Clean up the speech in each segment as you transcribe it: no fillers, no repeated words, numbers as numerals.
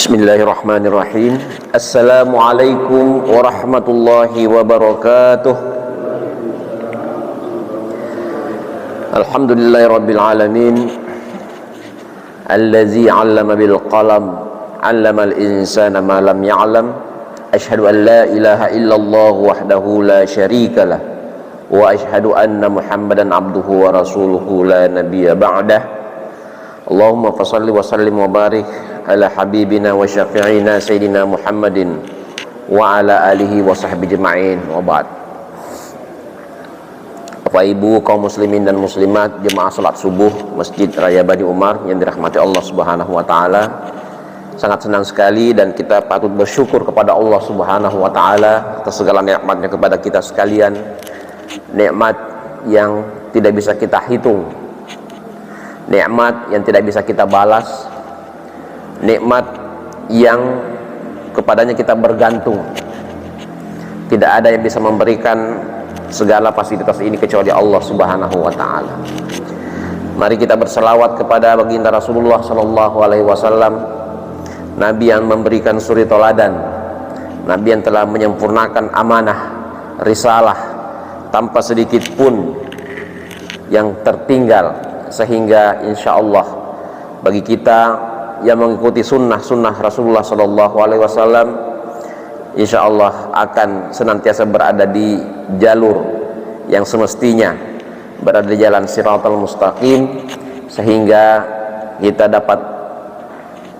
Bismillahirrahmanirrahim. Assalamualaikum warahmatullahi wabarakatuh. Alhamdulillahirabbil alamin. Allazi 'allama bil qalam, 'allamal insana ma lam ya'lam. Asyhadu an la ilaha illallah wahdahu la syarikalah wa asyhadu anna Muhammadan abduhu wa rasuluhu la nabiyya ba'dah. Allahumma fassalli wa sallim wa barik ala habibina wa syafi'ina sayyidina Muhammadin wa ala alihi wa sahbihi jema'in wa ba'd. Bapak Ibu kaum muslimin dan muslimat jemaah salat subuh Masjid Raya Bani Umar yang dirahmati Allah Subhanahu wa taala, sangat senang sekali dan kita patut bersyukur kepada Allah Subhanahu wa taala atas segala nikmatnya kepada kita sekalian, nikmat yang tidak bisa kita hitung, nikmat yang tidak bisa kita balas, nikmat yang kepadanya kita bergantung. Tidak ada yang bisa memberikan segala fasilitas ini kecuali Allah Subhanahu wa taala. Mari kita berselawat kepada baginda Rasulullah sallallahu alaihi wasallam, nabi yang memberikan suri toladan, nabi yang telah menyempurnakan amanah risalah tanpa sedikit pun yang tertinggal, sehingga insya Allah bagi kita yang mengikuti sunnah Rasulullah Sallallahu Alaihi Wasallam, insya Allah akan senantiasa berada di jalur yang semestinya, berada di jalan Siratal Mustaqim, sehingga kita dapat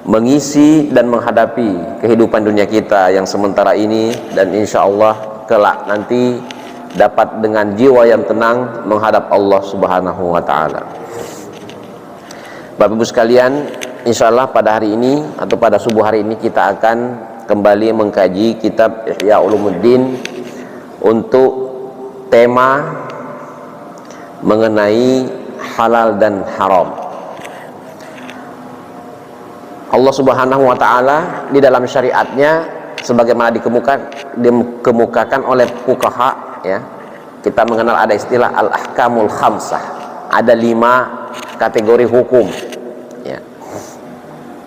mengisi dan menghadapi kehidupan dunia kita yang sementara ini, dan insya Allah kelak nanti dapat dengan jiwa yang tenang menghadap Allah Subhanahu wa taala. Bapak Ibu sekalian, insya Allah pada hari ini atau pada subuh hari ini kita akan kembali mengkaji kitab Ihya Ulumuddin untuk tema mengenai halal dan haram. Allah Subhanahu wa taala di dalam syariatnya sebagaimana dikemukakan oleh fuqaha, ya, kita mengenal ada istilah al-ahkamul khamsah, ada 5 kategori hukum, ya.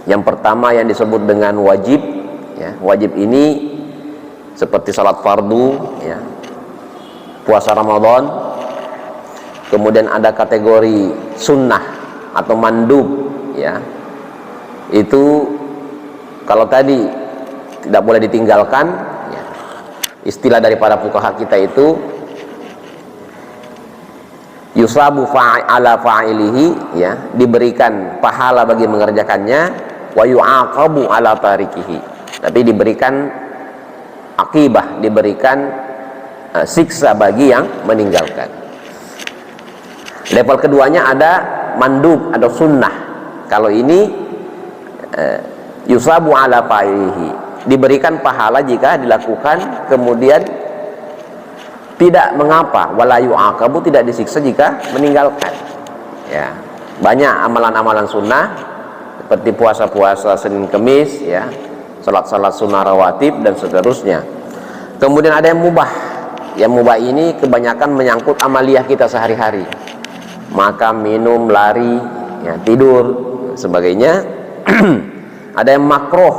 Yang pertama yang disebut dengan wajib, ya. Wajib ini seperti salat fardu, ya, puasa Ramadan. Kemudian ada kategori sunnah atau mandub, ya. Itu kalau tadi tidak boleh ditinggalkan, ya. Istilah daripada fuqaha kita itu yusabu ala fa'ilihi, ya, diberikan pahala bagi mengerjakannya, wa yu'aqabu ala tarikihi, tapi diberikan akibah, diberikan siksa bagi yang meninggalkan. Level keduanya ada mandub atau sunnah. Kalau ini yusabu ala fa'ilihi, diberikan pahala jika dilakukan, kemudian tidak mengapa, wala yu'aqabu, tidak disiksa jika meninggalkan, ya. Banyak amalan-amalan sunnah seperti puasa-puasa Senin Kemis, ya, salat-salat sunnah rawatib dan seterusnya. Kemudian ada yang mubah. Yang mubah ini kebanyakan menyangkut amaliyah kita sehari-hari, makan, minum, lari, ya, tidur, sebagainya. Ada yang makruh,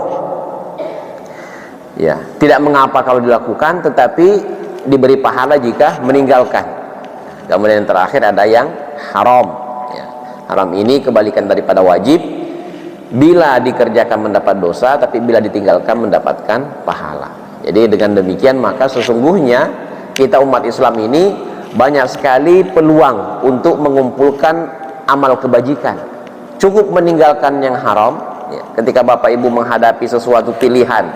ya, tidak mengapa kalau dilakukan, tetapi diberi pahala jika meninggalkan. Kemudian yang terakhir ada yang haram, ya. Haram ini kebalikan daripada wajib. Bila dikerjakan mendapat dosa, tapi bila ditinggalkan mendapatkan pahala. Jadi dengan demikian maka sesungguhnya kita umat Islam ini banyak sekali peluang untuk mengumpulkan amal kebajikan. Cukup meninggalkan yang haram, ya. Ketika Bapak Ibu menghadapi sesuatu pilihan,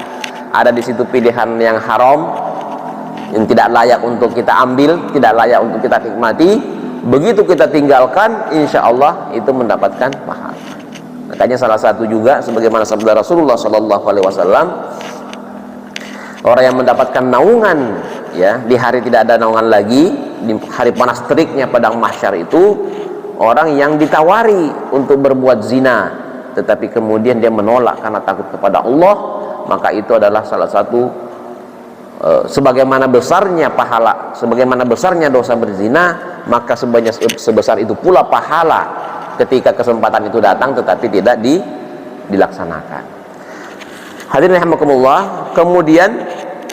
ada di situ pilihan yang haram yang tidak layak untuk kita ambil, tidak layak untuk kita nikmati, begitu kita tinggalkan, insya Allah itu mendapatkan pahala. Makanya salah satu juga sebagaimana sabda Rasulullah Sallallahu Alaihi Wasallam, orang yang mendapatkan naungan, ya, di hari tidak ada naungan lagi, di hari panas teriknya padang mahsyar itu orang yang ditawari untuk berbuat zina, tetapi kemudian dia menolak karena takut kepada Allah, maka itu adalah salah satu sebagaimana besarnya pahala, sebagaimana besarnya dosa berzina, maka sebesar itu pula pahala ketika kesempatan itu datang tetapi tidak dilaksanakan. Hadirin rahimakumullah, kemudian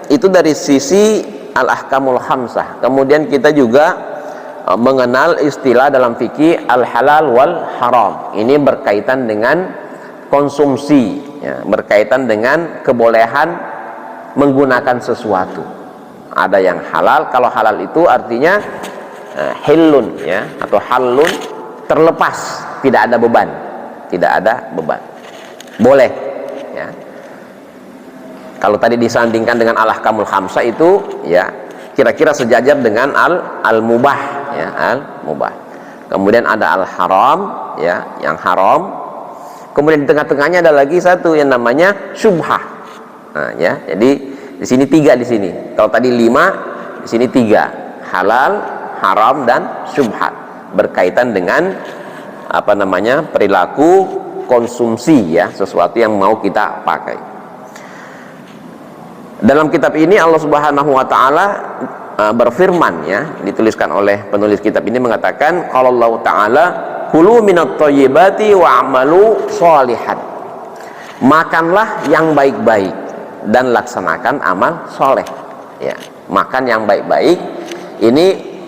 itu dari sisi al-ahkamul khamsah. Kemudian kita juga mengenal istilah dalam fikih al-halal wal haram. Ini berkaitan dengan konsumsi, ya, berkaitan dengan kebolehan menggunakan sesuatu. Ada yang halal, kalau halal itu artinya hillun, ya, atau halun, terlepas, tidak ada beban, tidak ada beban, boleh, ya. Kalau tadi disandingkan dengan al-ahkamul khamsah itu, ya, kira-kira sejajar dengan al-mubah, ya, al-mubah. Kemudian ada al-haram, ya, yang haram. Kemudian di tengah-tengahnya ada lagi satu yang namanya syubhah. Nah, ya, jadi di sini 3 di sini. Kalau tadi 5, di sini 3. Halal, haram, dan syubhat. Berkaitan dengan apa namanya? Perilaku konsumsi, ya, sesuatu yang mau kita pakai. Dalam kitab ini Allah Subhanahu wa taala berfirman, ya, dituliskan oleh penulis kitab ini mengatakan, qala Allah taala kulu minat thayyibati wa'malu sholihan. Makanlah yang baik-baik dan laksanakan amal soleh, ya. Makan yang baik-baik. Ini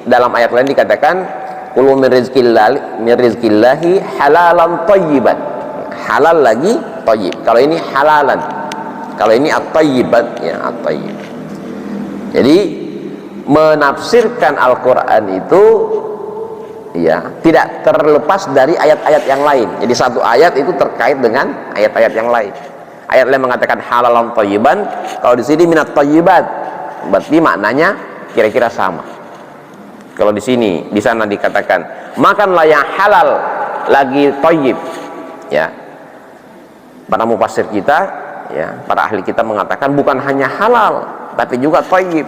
dalam ayat lain dikatakan kulu min rizqillahi halalan thayyiban. Halal lagi thayyib. Kalau ini halalan, kalau ini at-thayyibat, ya, at-thayyib. Jadi menafsirkan Al-Quran itu, ya, tidak terlepas dari ayat-ayat yang lain. Jadi satu ayat itu terkait dengan ayat-ayat yang lain. Ayat lain mengatakan halalan thayyiban, kalau di sini minat thayyibat, berarti maknanya kira-kira sama. Kalau di sini, di sana dikatakan makanlah yang halal lagi thayyib, ya. Para mufassir kita, ya, para ahli kita mengatakan bukan hanya halal tapi juga thayyib,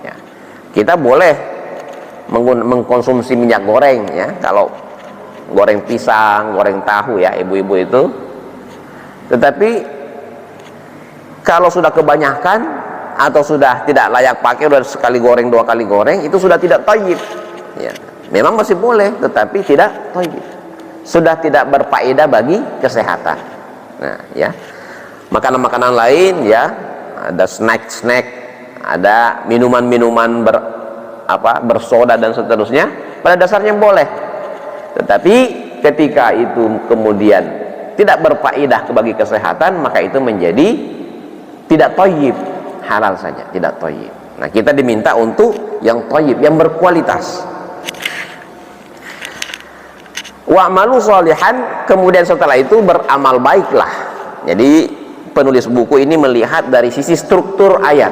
ya. Kita boleh mengkonsumsi minyak goreng, ya, kalau goreng pisang, goreng tahu, ya, ibu-ibu itu. Tetapi kalau sudah kebanyakan atau sudah tidak layak pakai, sudah sekali goreng, 2 kali goreng, itu sudah tidak thayyib, ya. Memang masih boleh tetapi tidak thayyib, sudah tidak berfaedah bagi kesehatan. Nah, ya, makanan-makanan lain, ya, ada snack-snack, ada minuman-minuman bersoda dan seterusnya, pada dasarnya boleh. Tetapi ketika itu kemudian tidak berfaedah bagi kesehatan, maka itu menjadi tidak thayyib, halal saja, tidak thayyib. Nah, kita diminta untuk yang thayyib, yang berkualitas. Wa'malu sholihan, kemudian setelah itu beramal baiklah. Jadi penulis buku ini melihat dari sisi struktur ayat.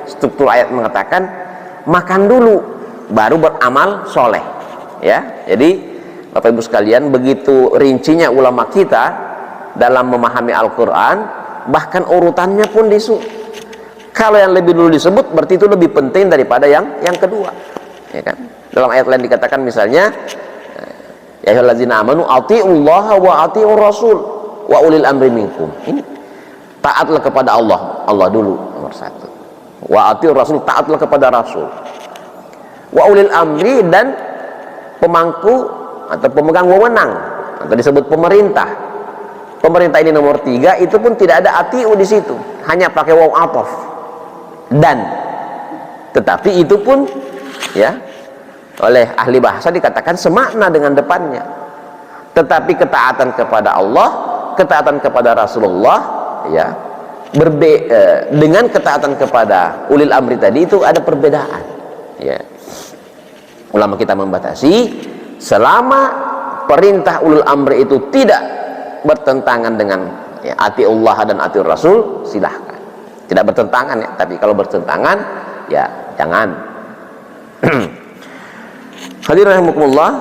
Struktur ayat mengatakan makan dulu baru beramal soleh, ya. Jadi Bapak Ibu sekalian, begitu rincinya ulama kita dalam memahami Al-Quran, bahkan urutannya pun kalau yang lebih dulu disebut berarti itu lebih penting daripada yang kedua, ya kan. Dalam ayat lain dikatakan misalnya, ya ayyuhallazina amanu atiullaha wa atiur rasul wa ulil amri minkum. Ini taatlah kepada Allah, Allah dulu nomor 1. Wa atiur rasul, taatlah kepada rasul. Wa ulil amri, dan pemangku atau pemegang wewenang atau disebut pemerintah. Pemerintah ini nomor 3, itu pun tidak ada atiu di situ, hanya pakai waw ataf dan. Tetapi itu pun, ya, oleh ahli bahasa dikatakan semakna dengan depannya. Tetapi ketaatan kepada Allah, ketaatan kepada Rasulullah, ya, dengan ketaatan kepada ulil amri tadi itu ada perbedaan, ya. Ulama kita membatasi selama perintah ulil amri itu tidak bertentangan dengan, ya, atiullah dan atiur rasul, silahkan. Tidak bertentangan, ya, tapi kalau bertentangan, ya, jangan. Hadirin rahimakumullah.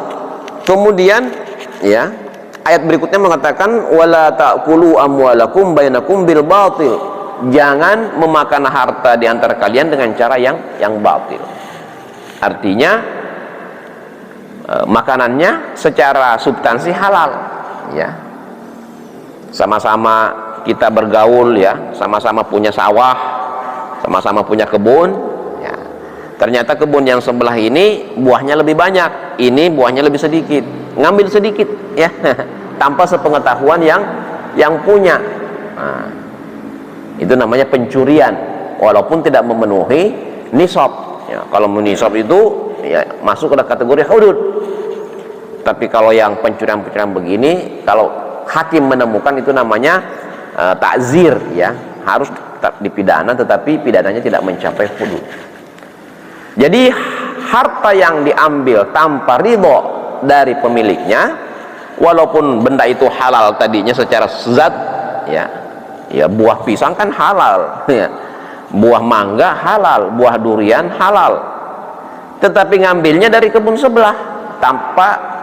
Kemudian, ya, ayat berikutnya mengatakan wala ta'kulu amwalakum bainakum bil batil. Jangan memakan harta di antara kalian dengan cara yang batil. Artinya makanannya secara substansi halal, ya. Sama-sama kita bergaul, ya, sama-sama punya sawah, sama-sama punya kebun, ya. Ternyata kebun yang sebelah ini buahnya lebih banyak, ini buahnya lebih sedikit. Ngambil sedikit, ya, tanpa sepengetahuan yang punya. Nah, Itu namanya pencurian walaupun tidak memenuhi nisab ya. Kalau nisab itu ya masuk ke kategori hudud. Tapi kalau yang pencurian-pencurian begini, kalau hakim menemukan, itu namanya takzir ya, harus tetap dipidana, tetapi pidananya tidak mencapai hudud. Jadi harta yang diambil tanpa ridho dari pemiliknya, walaupun benda itu halal tadinya secara zat ya, buah pisang kan halal ya, buah mangga halal, buah durian halal, tetapi ngambilnya dari kebun sebelah tanpa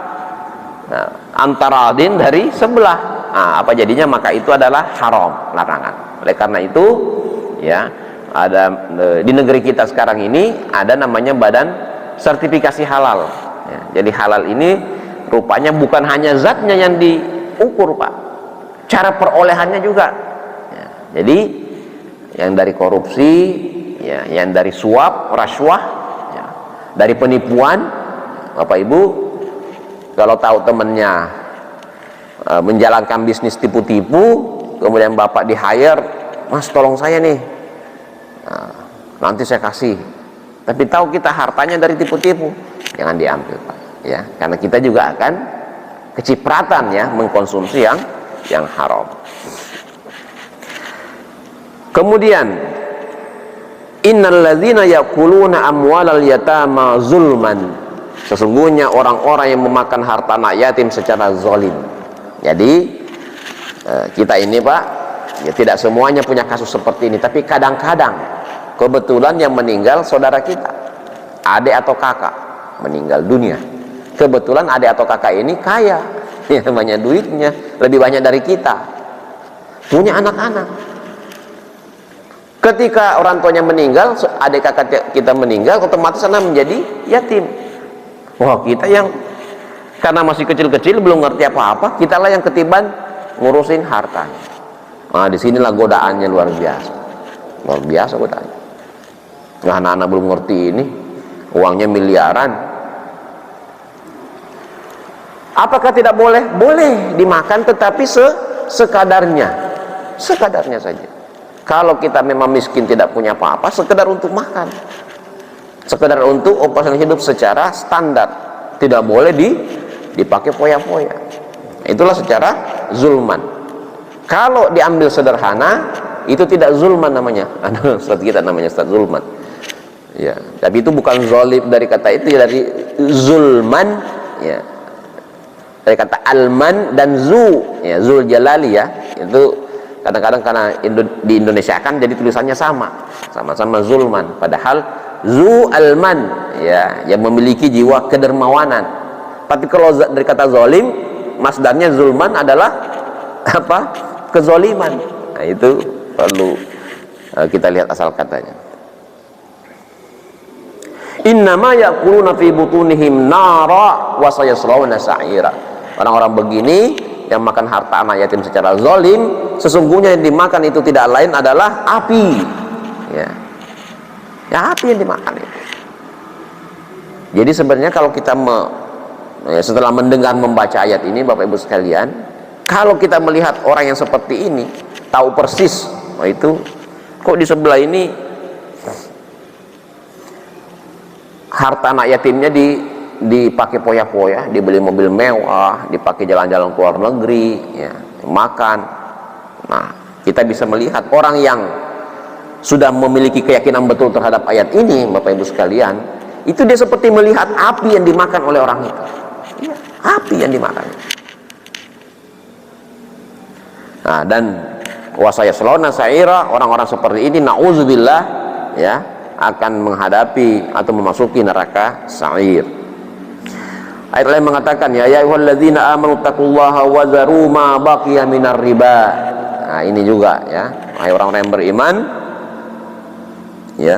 antaradin dari sebelah, apa jadinya? Maka itu adalah haram, larangan. Oleh karena itu ya, ada di negeri kita sekarang ini ada namanya badan sertifikasi halal ya. Jadi halal ini rupanya bukan hanya zatnya yang diukur, Pak, cara perolehannya juga ya. Jadi yang dari korupsi ya, yang dari suap, rasuah ya, dari penipuan. Bapak Ibu kalau tahu temennya menjalankan bisnis tipu-tipu, kemudian Bapak di hire, Mas tolong saya nih, nanti saya kasih, tapi tahu kita hartanya dari tipu-tipu, jangan diambil, Pak ya, karena kita juga akan kecipratan ya, mengkonsumsi yang haram. Kemudian innalladzina yakuluna amwalal yatama zulman, sesungguhnya orang-orang yang memakan harta anak yatim secara zalim. Jadi kita ini, Pak ya, tidak semuanya punya kasus seperti ini, tapi kadang-kadang kebetulan yang meninggal saudara kita, adik atau kakak meninggal dunia, kebetulan adik atau kakak ini kaya ya, banyak duitnya, lebih banyak dari kita, punya anak-anak. Ketika orang tuanya meninggal, adik kakak kita meninggal, otomatis anak menjadi yatim. Wah, kita yang karena masih kecil-kecil belum ngerti apa-apa, kita lah yang ketiban ngurusin harta. Nah, disinilah godaannya luar biasa godaannya. Nah, anak-anak belum ngerti ini, uangnya miliaran. Apakah tidak boleh? Boleh dimakan, tetapi sekadarnya saja. Kalau kita memang miskin, tidak punya apa-apa, sekedar untuk makan, sekedar untuk operasional hidup secara standar, tidak boleh dipakai foya-foya. Itulah secara zulman. Kalau diambil sederhana, itu tidak zulman namanya. Ada ustaz kita namanya Ustaz Zulman ya, tapi itu bukan zolim dari kata itu ya, dari zulman ya, dari kata alman dan zu ya, zul jalali ya. Itu kadang-kadang karena di Indonesia kan jadi tulisannya sama-sama zulman, padahal zu alman ya, yang memiliki jiwa kedermawanan. Tapi kalau dari kata zolim, masdarnya zulman adalah apa? Kezoliman. Nah, itu perlu kita lihat asal katanya. Innama yaquluna fi butunihim nara wa sayaslawna sa'ira. Orang-orang begini yang makan harta anak yatim secara zalim, sesungguhnya yang dimakan itu tidak lain adalah api ya, api yang dimakan itu. Jadi sebenarnya kalau kita setelah mendengar membaca ayat ini, Bapak Ibu sekalian, kalau kita melihat orang yang seperti ini, tahu persis, oh itu kok di sebelah ini harta anak yatimnya dipakai poya-poya, dibeli mobil mewah, dipakai jalan-jalan ke luar negeri ya, makan. Nah, kita bisa melihat orang yang sudah memiliki keyakinan betul terhadap ayat ini, Bapak Ibu sekalian, itu dia seperti melihat api yang dimakan oleh orang itu ya, api yang dimakan. Nah, dan wasayaslawna sa'ira, orang-orang seperti ini na'udzubillah ya, akan menghadapi atau memasuki neraka sa'ir. Ayat lain mengatakan ya ayyuhalladzina amanu taqullaha wa zaru ma baqiya minar riba. Nah, ini juga ya, hai orang-orang yang beriman ya,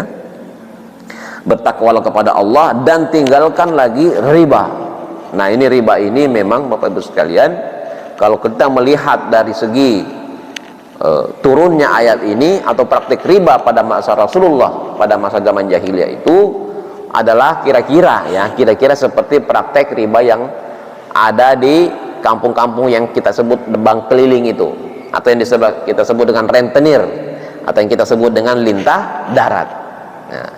bertakwalah kepada Allah dan tinggalkan lagi riba. Nah, ini riba ini memang Bapak Ibu sekalian, kalau kita melihat dari segi turunnya ayat ini atau praktik riba pada masa Rasulullah, pada masa zaman jahiliyah itu adalah kira-kira seperti praktek riba yang ada di kampung-kampung yang kita sebut bank keliling itu, atau yang kita sebut dengan rentenir. atau yang kita sebut dengan lintah darat. Nah,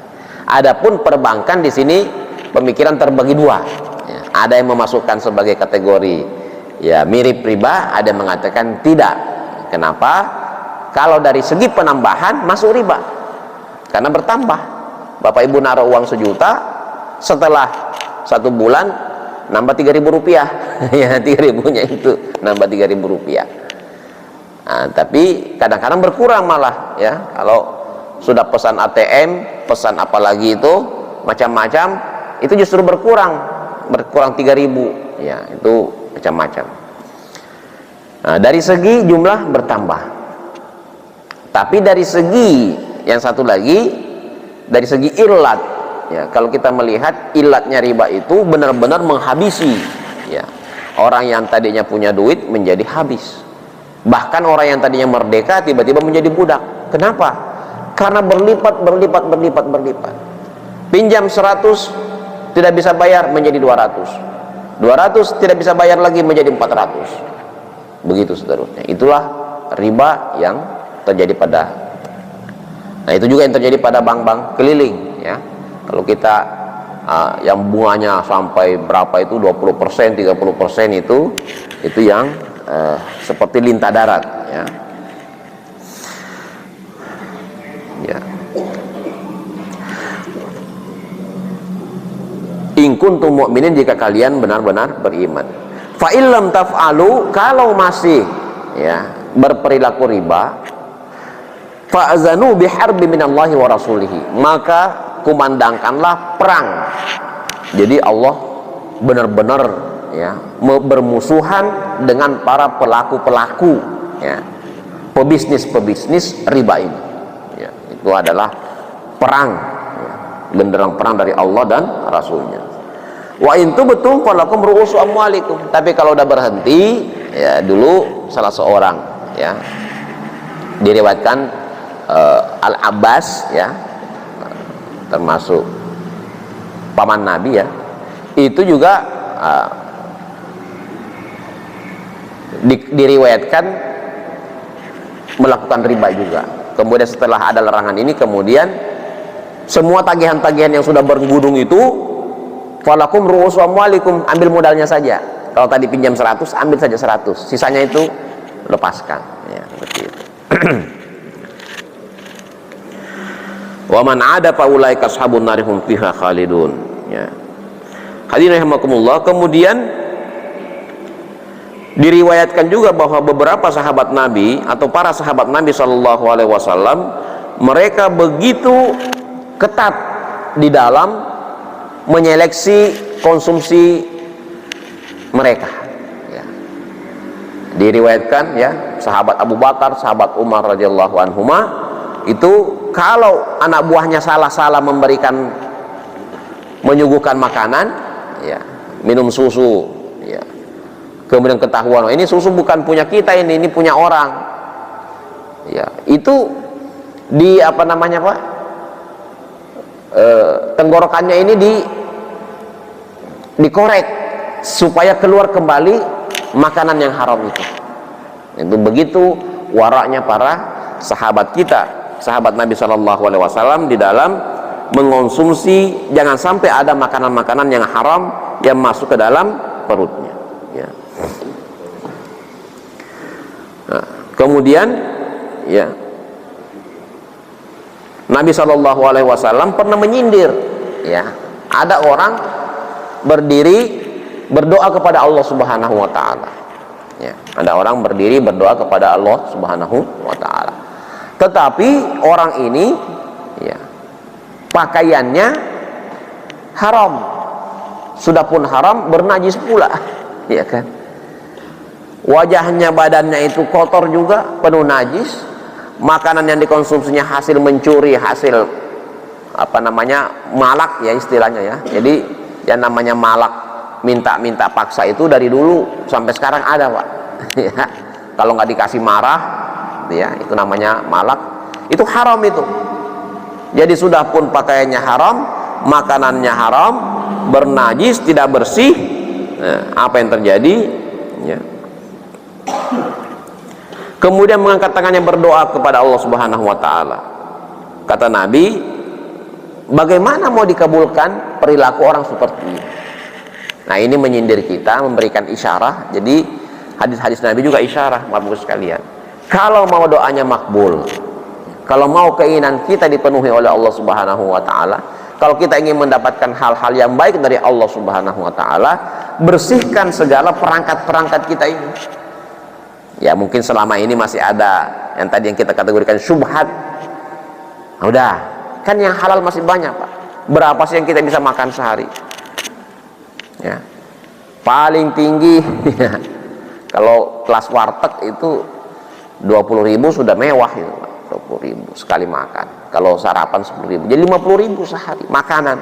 adapun perbankan di sini pemikiran terbagi dua. Ya, ada yang memasukkan sebagai kategori ya mirip riba, ada yang mengatakan tidak. Kenapa? Kalau dari segi penambahan masuk riba, karena bertambah. Bapak Ibu naruh uang 1 juta, setelah 1 bulan nambah 3.000 rupiah. Ya, 3.000-nya itu nambah 3.000 rupiah. Nah, tapi kadang-kadang berkurang malah ya. Kalau sudah pesan ATM, pesan apalagi itu macam-macam, itu justru berkurang 3.000 ya, itu macam-macam. Nah, dari segi jumlah bertambah, tapi dari segi yang satu lagi, dari segi ilat ya, kalau kita melihat ilatnya riba itu benar-benar menghabisi ya, orang yang tadinya punya duit menjadi habis, bahkan orang yang tadinya merdeka tiba-tiba menjadi budak. Kenapa? Karena berlipat. Pinjam 100 tidak bisa bayar menjadi 200 tidak bisa bayar lagi menjadi 400, begitu seterusnya. Itulah riba yang terjadi nah itu juga yang terjadi pada bank-bank keliling ya. Kalau kita yang bunganya sampai berapa itu 20%, 30% itu yang seperti lintah darat ya. Ya. In kuntum mu'minin, jika kalian benar-benar beriman. Fa illam taf'alu, kalau masih ya berperilaku riba, fa'zanu biharbi minallahi wa rasulihi, maka kumandangkanlah perang. Jadi Allah benar-benar ya bermusuhan dengan para pelaku-pelaku ya, pebisnis riba ini ya. Itu adalah perang ya, genderang perang dari Allah dan Rasulnya. Wa intu betum falakum ru'usu amwalikum. Tapi kalau udah berhenti ya, dulu salah seorang ya diriwayatkan Al-Abbas ya, termasuk paman Nabi ya, itu juga diriwayatkan melakukan riba juga. Kemudian setelah ada larangan ini, kemudian semua tagihan-tagihan yang sudah bergudung itu, falakum ru'usu amwalikum, ambil modalnya saja. Kalau tadi pinjam 100, ambil saja 100, sisanya itu lepaskan ya, seperti itu. Wa man 'ada fa ulaika ashabun nar hum fiha khalidun ya. Hadirin rahimakumullah. Kemudian diriwayatkan juga bahwa beberapa sahabat Nabi atau para sahabat Nabi Shallallahu alaihi wasallam, mereka begitu ketat di dalam menyeleksi konsumsi mereka ya. Diriwayatkan ya, sahabat Abu Bakar, sahabat Umar radhiyallahu anhuma, itu kalau anak buahnya salah-salah menyuguhkan makanan ya, minum susu ya, kemudian ketahuan, oh, ini susu bukan punya kita, ini punya orang ya, itu di apa namanya Pak, tenggorokannya ini dikorek supaya keluar kembali makanan yang haram itu. Itu begitu waraknya para sahabat kita, sahabat Nabi Shallallahu alaihi wasallam, di dalam mengonsumsi, jangan sampai ada makanan-makanan yang haram yang masuk ke dalam perutnya ya. Nah, kemudian ya, Nabi Shallallahu alaihi wasallam pernah menyindir ya, ada orang berdiri berdoa kepada Allah Subhanahu wa taala ya, ada orang berdiri berdoa kepada Allah Subhanahu wa taala, tetapi orang ini ya, pakaiannya haram, sudah pun haram, bernajis pula ya kan, wajahnya, badannya itu kotor juga, penuh najis, makanan yang dikonsumsinya hasil mencuri, hasil apa namanya, malak ya istilahnya ya. Jadi yang namanya malak, minta paksa, itu dari dulu sampai sekarang ada Pak ya. Kalau nggak dikasih marah ya, itu namanya malak, itu haram itu. Jadi sudah pun pakaiannya haram, makanannya haram, bernajis, tidak bersih, nah, apa yang terjadi ya, Kemudian mengangkat tangannya berdoa kepada Allah Subhanahu wa taala. Kata Nabi, bagaimana mau dikabulkan perilaku orang seperti ini? Nah, ini menyindir kita, memberikan isyarah. Jadi hadis-hadis Nabi juga isyarah, Bapak sekalian. Kalau mau doanya makbul, kalau mau keinginan kita dipenuhi oleh Allah Subhanahu wa taala, kalau kita ingin mendapatkan hal-hal yang baik dari Allah Subhanahu wa taala, bersihkan segala perangkat-perangkat kita ini. Ya, mungkin selama ini masih ada yang tadi yang kita kategorikan syubhat. Nah, udah, kan yang halal masih banyak, Pak. Berapa sih yang kita bisa makan sehari? Ya. Paling tinggi ya, kalau kelas warteg itu 20.000 sudah mewah itu, Pak. 20.000 sekali makan. Kalau sarapan 10.000, jadi 50.000 sehari makanan.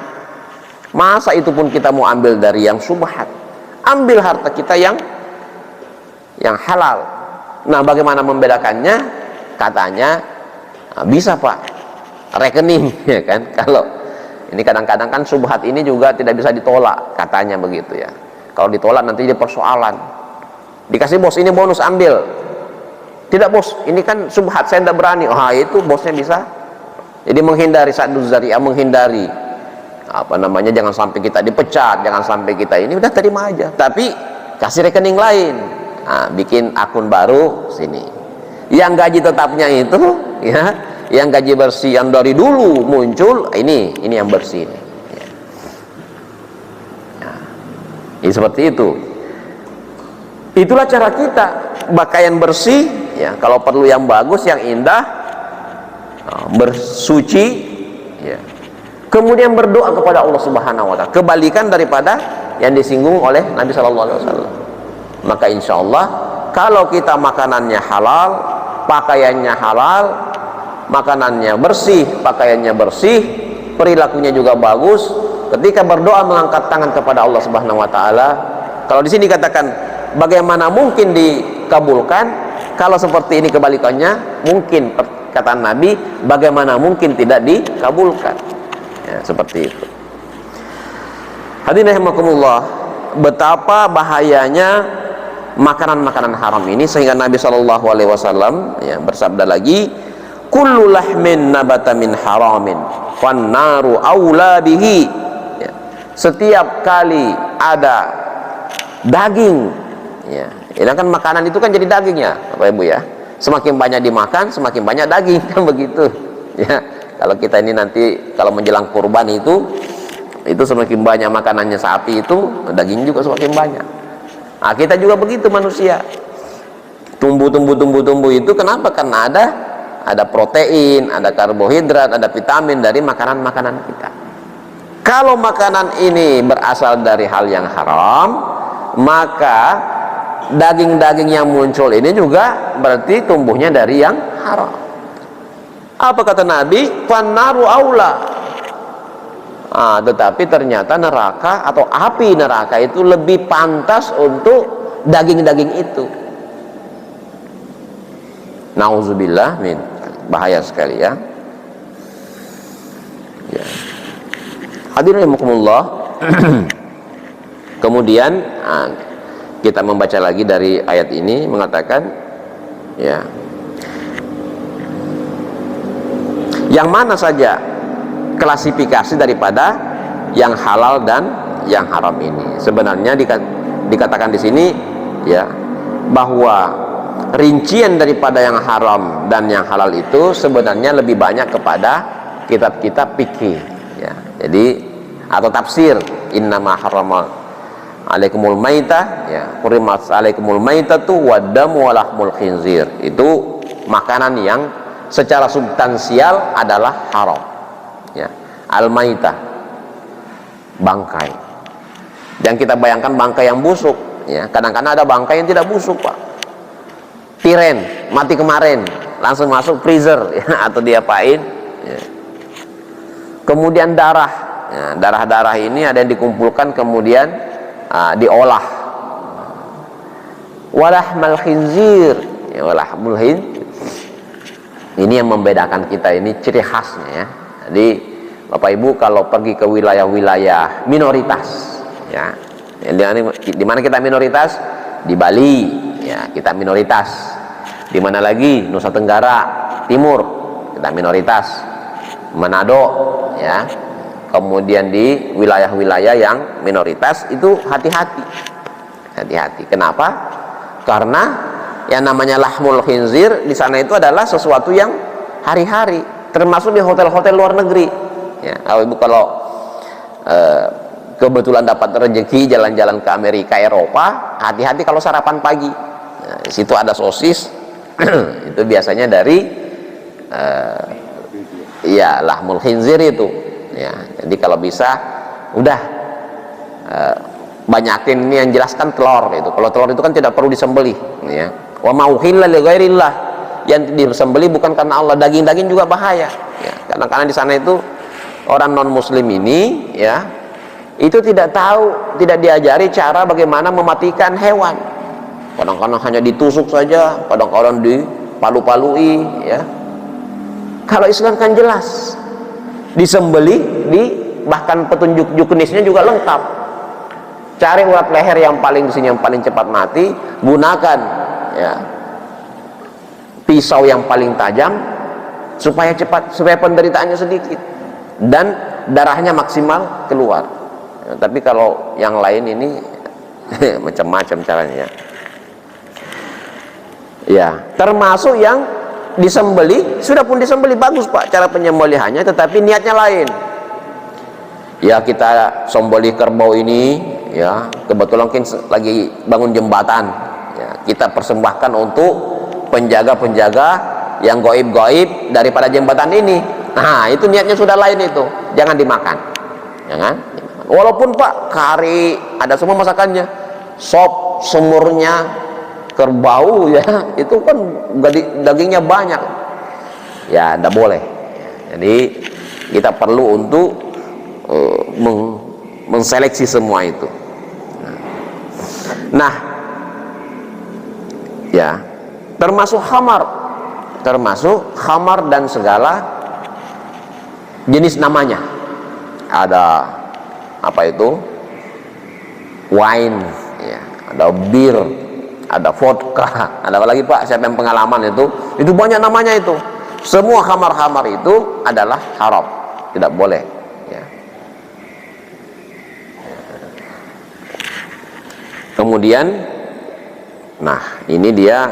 Masa itu pun kita mau ambil dari yang syubhat? Ambil harta kita yang halal. Nah, bagaimana membedakannya? Katanya bisa, Pak, rekening, ya kan? Kalau ini kadang-kadang kan syubhat ini juga tidak bisa ditolak, katanya begitu ya. Kalau ditolak nanti jadi persoalan. Dikasih bos, ini bonus, ambil. Tidak bos, ini kan syubhat, saya tidak berani. Oh, itu bosnya bisa. Jadi menghindari saduz zari'ah, menghindari apa namanya, jangan sampai kita dipecat, jangan sampai kita ini, udah terima aja. Tapi kasih rekening lain. Nah, bikin akun baru sini. Yang gaji tetapnya itu ya, yang gaji bersih yang dari dulu muncul, ini yang bersih ini. Ya. Nah, ini seperti itu. Itulah cara kita, pakaian bersih ya, kalau perlu yang bagus, yang indah, bersuci ya. Kemudian berdoa kepada Allah Subhanahu wa taala, kebalikan daripada yang disinggung oleh Nabi sallallahu alaihi wasallam. Maka insya Allah kalau kita makanannya halal, pakaiannya halal, makanannya bersih, pakaiannya bersih, perilakunya juga bagus, ketika berdoa mengangkat tangan kepada Allah Subhanahu wa taala, kalau di sini katakan bagaimana mungkin dikabulkan, kalau seperti ini kebalikannya mungkin, kata Nabi, bagaimana mungkin tidak dikabulkan ya, seperti itu. Hadirin rahimakumullah, betapa bahayanya makanan-makanan haram ini, sehingga Nabi Shallallahu Alaihi Wasallam ya, bersabda lagi, kullu lahmin nabata min haramin fannaru aula bihi ya, setiap kali ada daging ya, ini kan makanan itu kan jadi dagingnya, Bapak Ibu ya, semakin banyak dimakan semakin banyak daging, kan begitu ya. Kalau kita ini nanti kalau menjelang kurban itu semakin banyak makanannya sapi, itu daging juga semakin banyak. Nah, kita juga begitu manusia. Tumbuh itu kenapa? Karena ada protein, ada karbohidrat, ada vitamin dari makanan-makanan kita. Kalau makanan ini berasal dari hal yang haram, maka daging-daging yang muncul ini juga berarti tumbuhnya dari yang haram. Apa kata Nabi? Fannaru aula. Tetapi ternyata neraka atau api neraka itu lebih pantas untuk daging-daging itu. Nauzubillah min, bahaya sekali ya. Ya. Hadirin rahimakumullah. Kemudian kita membaca lagi dari ayat ini mengatakan ya, yang mana saja klasifikasi daripada yang halal dan yang haram ini. Sebenarnya dikatakan di sini ya, bahwa rincian daripada yang haram dan yang halal itu sebenarnya lebih banyak kepada kitab-kitab fikih ya. Jadi atau tafsir, innama harrama alaikumul maitah ya, hurimat alaikumul maitatu waddamu walahmul khinzir. Itu makanan yang secara substansial adalah haram ya. Al-maitah, bangkai. Yang kita bayangkan bangkai yang busuk ya, kadang-kadang ada bangkai yang tidak busuk, Pak. Tiren mati kemarin langsung masuk freezer ya, atau diapain ya. Kemudian darah ya, darah-darah ini ada yang dikumpulkan kemudian diolah. Walahmal khinzir ya, walahmul khinzir. Ini yang membedakan kita, ini ciri khasnya ya. Jadi Bapak Ibu kalau pergi ke wilayah-wilayah minoritas ya, di mana kita minoritas? Di Bali ya, kita minoritas. Di Di mana lagi? Nusa Tenggara Timur, kita minoritas. Manado, ya. Kemudian di wilayah-wilayah yang minoritas itu hati-hati. Hati-hati. Kenapa? Karena yang namanya lahmul khinzir di sana itu adalah sesuatu yang hari-hari, termasuk di hotel-hotel luar negeri. Ya, kalau kebetulan dapat rezeki jalan-jalan ke Amerika, Eropa, hati-hati kalau sarapan pagi. Nah, di situ ada sosis, itu biasanya dari ya lahmul khinzir itu. Ya, jadi kalau bisa udah banyakin ini yang jelaskan telur itu. Kalau telur itu kan tidak perlu disembelih. Ya. Wa mauhilla li ghairillah, yang disembelih bukan karena Allah. Daging-daging juga bahaya. Ya, karena di sana itu orang non Muslim ini, ya, itu tidak tahu, tidak diajari cara bagaimana mematikan hewan. Kadang-kadang hanya ditusuk saja, kadang-kadang dipalu-palui, ya. Kalau Islam kan jelas, disembelih, bahkan petunjuk jenisnya juga lengkap. Cari urat leher yang paling di sini yang paling cepat mati, gunakan, ya, pisau yang paling tajam supaya cepat, supaya penderitaannya sedikit dan darahnya maksimal keluar. Ya, tapi kalau yang lain ini macam-macam caranya. Ya, termasuk yang disembelih, sudah pun disembelih bagus Pak cara penyembelihannya, tetapi niatnya lain. Ya, kita sembelih kerbau ini, ya, kebetulan mungkin lagi bangun jembatan, ya, kita persembahkan untuk penjaga-penjaga yang gaib-gaib daripada jembatan ini. Nah, itu niatnya sudah lain, itu jangan dimakan, jangan. Walaupun Pak kari ada semua masakannya, sop semurnya kerbau, ya, itu kan dagingnya banyak, ya, tidak boleh. Jadi kita perlu untuk menseleksi semua itu. Nah, ya, termasuk khamar dan segala jenis namanya. Ada apa itu? Wine, ya, ada bir, ada vodka, ada apa lagi Pak? Siapa yang pengalaman itu? Itu banyak namanya itu. Semua khamar-khamar itu adalah haram, tidak boleh. Ya. Kemudian, nah ini dia,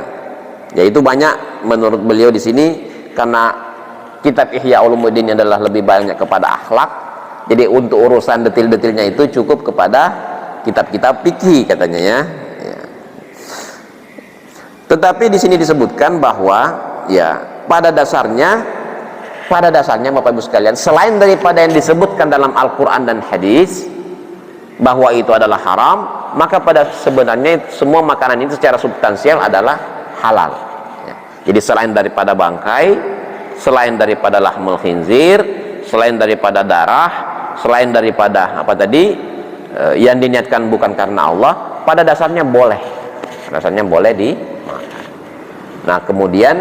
yaitu banyak menurut beliau di sini karena kitab Ihya Ulumuddin adalah lebih banyak kepada akhlak. Jadi untuk urusan detil-detilnya itu cukup kepada kitab-kitab fikih katanya, ya. Tetapi di sini disebutkan bahwa, ya, pada dasarnya Bapak Ibu sekalian, selain daripada yang disebutkan dalam Al-Quran dan hadis bahwa itu adalah haram, maka pada sebenarnya semua makanan itu secara substansial adalah halal. Ya. Jadi selain daripada bangkai, selain daripada lahmul khinzir, selain daripada darah, selain daripada apa tadi yang diniatkan bukan karena Allah, pada dasarnya boleh. Rasanya boleh dimakan. Nah, kemudian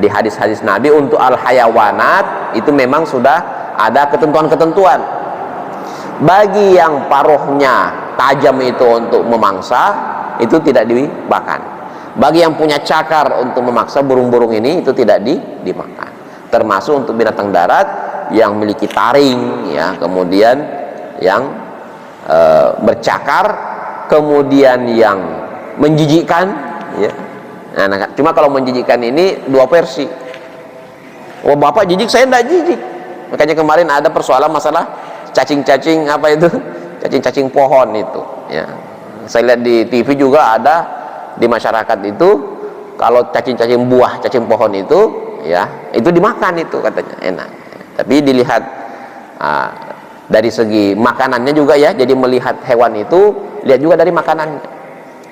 di hadis-hadis Nabi untuk al-hayawanat itu memang sudah ada ketentuan-ketentuan. Bagi yang paruhnya tajam itu untuk memangsa, itu tidak dimakan. Bagi yang punya cakar untuk memaksa burung-burung ini, itu tidak dimakan. Termasuk untuk binatang darat yang memiliki taring, ya, kemudian yang bercakar, kemudian yang menjijikkan, ya. Nah, cuma kalau menjijikkan ini dua versi. Oh, Bapak jijik, saya tidak jijik. Makanya kemarin ada persoalan masalah cacing-cacing apa itu, cacing-cacing pohon itu, ya. Saya lihat di TV juga ada di masyarakat itu, kalau cacing-cacing buah, cacing pohon itu, ya, itu dimakan itu katanya enak. Tapi dilihat dari segi makanannya juga, ya. Jadi melihat hewan itu lihat juga dari makanannya.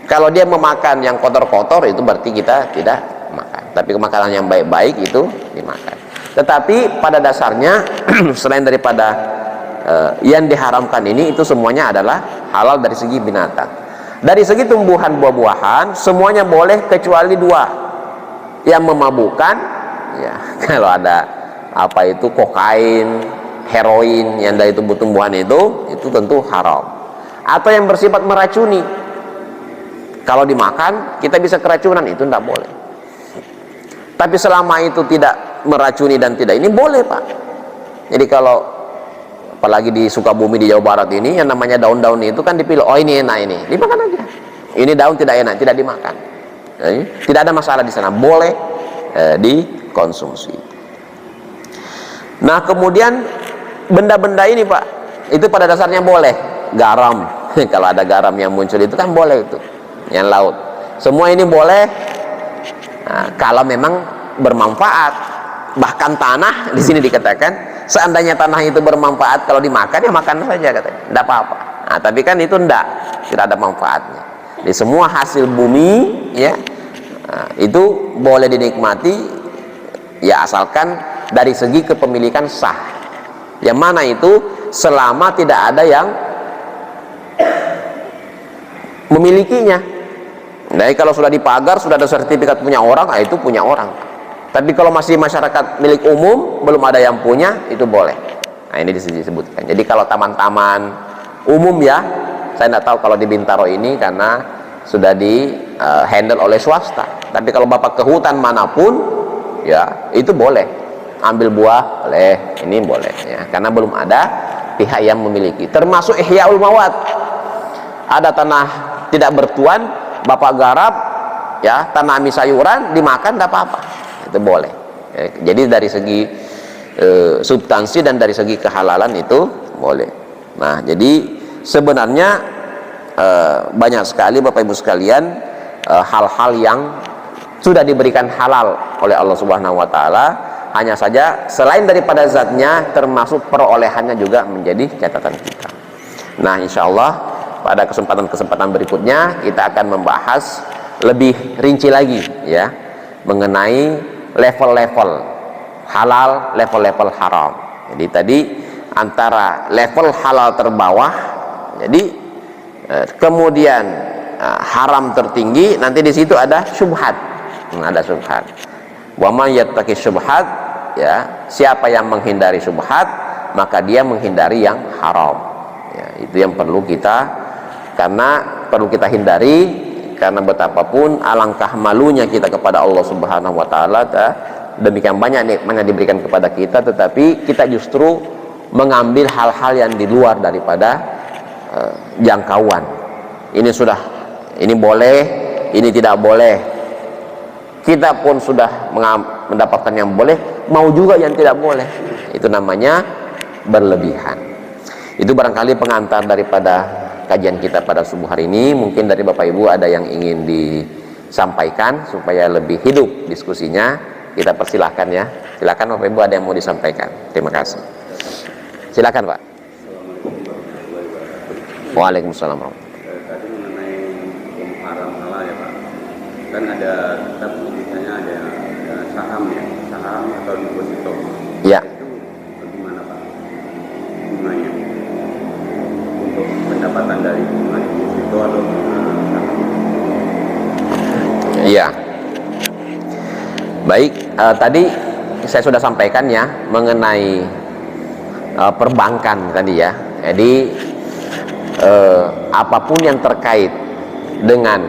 Kalau dia memakan yang kotor-kotor itu berarti kita tidak makan. Tapi makanan yang baik-baik itu dimakan. Tetapi pada dasarnya selain daripada yang diharamkan ini, itu semuanya adalah halal dari segi binatang. Dari segi tumbuhan buah-buahan semuanya boleh kecuali dua yang memabukkan, ya. Kalau ada apa itu kokain, heroin yang dari tumbuh-tumbuhan itu tentu haram. Atau yang bersifat meracuni, kalau dimakan kita bisa keracunan, itu tidak boleh. Tapi selama itu tidak meracuni dan tidak ini, boleh Pak. Jadi kalau apalagi di Sukabumi, di Jawa Barat ini, yang namanya daun-daun itu kan dipilih, oh ini enak, ini dimakan aja. Ini daun tidak enak, tidak dimakan. Jadi, tidak ada masalah di sana, boleh dikonsumsi. Nah kemudian benda-benda ini Pak, itu pada dasarnya boleh. Garam, kalau ada garam yang muncul itu kan boleh itu, yang laut. Semua ini boleh. Nah, kalau memang bermanfaat. Bahkan tanah di sini dikatakan, seandainya tanah itu bermanfaat, kalau dimakan ya makan saja katanya, tidak apa-apa. Nah, tapi kan itu tidak ada manfaatnya. Di semua hasil bumi ya, nah, itu boleh dinikmati ya, asalkan dari segi kepemilikan sah. Yang mana itu selama tidak ada yang memilikinya. Nah, kalau sudah dipagar, sudah ada sertifikat punya orang, nah itu punya orang. Tapi kalau masih masyarakat milik umum, belum ada yang punya, itu boleh. Nah ini disebutkan. Jadi kalau taman-taman umum ya, saya tidak tahu kalau di Bintaro ini karena sudah di handle oleh swasta. Tapi kalau Bapak ke hutan manapun, ya itu boleh. Ambil buah boleh, ini boleh ya, karena belum ada pihak yang memiliki. Termasuk Ihyaul Mawat. Ada tanah tidak bertuan, Bapak garap ya, tanami sayuran, dimakan tidak apa-apa. Itu boleh. Jadi dari segi substansi dan dari segi kehalalan itu boleh. Nah, jadi sebenarnya banyak sekali Bapak Ibu sekalian hal-hal yang sudah diberikan halal oleh Allah Subhanahu wa taala, hanya saja selain daripada zatnya, termasuk perolehannya juga menjadi catatan kita. Nah, insya Allah pada kesempatan-kesempatan berikutnya kita akan membahas lebih rinci lagi ya, mengenai level-level halal, level-level haram. Jadi tadi antara level halal terbawah, jadi kemudian haram tertinggi, nanti di situ ada syubhat. Ada syubhat. Wa may yattaqi syubhat, ya, siapa yang menghindari syubhat, maka dia menghindari yang haram. Ya, itu yang perlu kita, karena perlu kita hindari. Karena betapapun alangkah malunya kita kepada Allah Subhanahu wa taala, demikian banyak nikmat yang diberikan kepada kita, tetapi kita justru mengambil hal-hal yang di luar daripada jangkauan. Ini boleh, ini tidak boleh. Kita pun sudah mendapatkan yang boleh, mau juga yang tidak boleh. Itu namanya berlebihan. Itu barangkali pengantar daripada kajian kita pada subuh hari ini. Mungkin dari Bapak Ibu ada yang ingin disampaikan supaya lebih hidup diskusinya, kita persilahkan ya. Silakan Bapak Ibu, ada yang mau disampaikan. Terima kasih. Silakan Pak. Waalaikumsalam. Tadi mengenai hukum haram halal ya Pak, kan ada kita misalnya ada saham ya, saham atau deposito. Ya. Itu bagaimana Pak bunganya untuk pendapatan dari deposito atau saham? Iya. Baik, tadi saya sudah sampaikan ya mengenai perbankan tadi ya. Jadi apapun yang terkait dengan